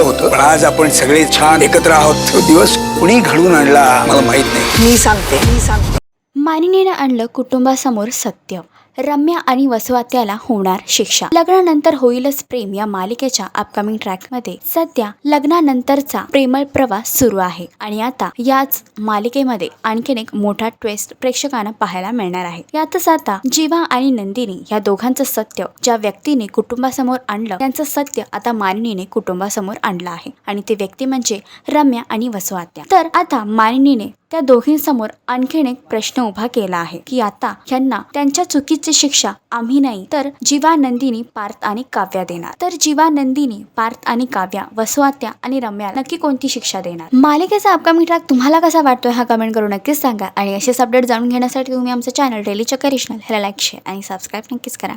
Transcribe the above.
होतं, पण आज आपण सगळे छान एकत्र आहोत. तो दिवस कुणी घडवून आणला मला माहित नाही. मी सांगते. मानिनीने आणलं कुटुंबासमोर सत्य. रम्या आणि वसुआत्याला होणार शिक्षा. लग्नानंतर होईलच प्रेम या मालिकेच्या अपकमिंग ट्रॅकमध्ये सध्या लग्नानंतरचा प्रेमळ प्रवास सुरू आहे आणि आता याच मालिकेमध्ये आणखीन एक मोठा ट्विस्ट प्रेक्षकांना पाहायला मिळणार आहे. यातच आता जीवा आणि नंदिनी या दोघांचं सत्य ज्या व्यक्तीने कुटुंबासमोर आणलं त्यांचं सत्य आता मानिनीने कुटुंबासमोर आणलं आहे आणि ते व्यक्ती म्हणजे रम्या आणि वसुआत्या. तर आता मानिनीने त्या दोघींसमोर आणखीन एक प्रश्न उभा केला आहे की आता ह्यांना त्यांच्या चुकीची शिक्षा आम्ही नाही तर जीवा, नंदिनी, पार्थ आणि काव्या देणार. तर जीवा, नंदिनी, पार्थ आणि काव्या, वसुआत्या आणि रम्या नक्की कोणती शिक्षा देणार? मालिकेचा अपकमिंग ट्रॅक तुम्हाला कसा वाटतोय हा कमेंट करून नक्कीच सांगा आणि असेच अपडेट जाणून घेण्यासाठी तुम्ही आमचं चॅनल डेली चक्कर रिजनल ह्याला लाईक, शेअर आणि सबस्क्राईब नक्कीच करा.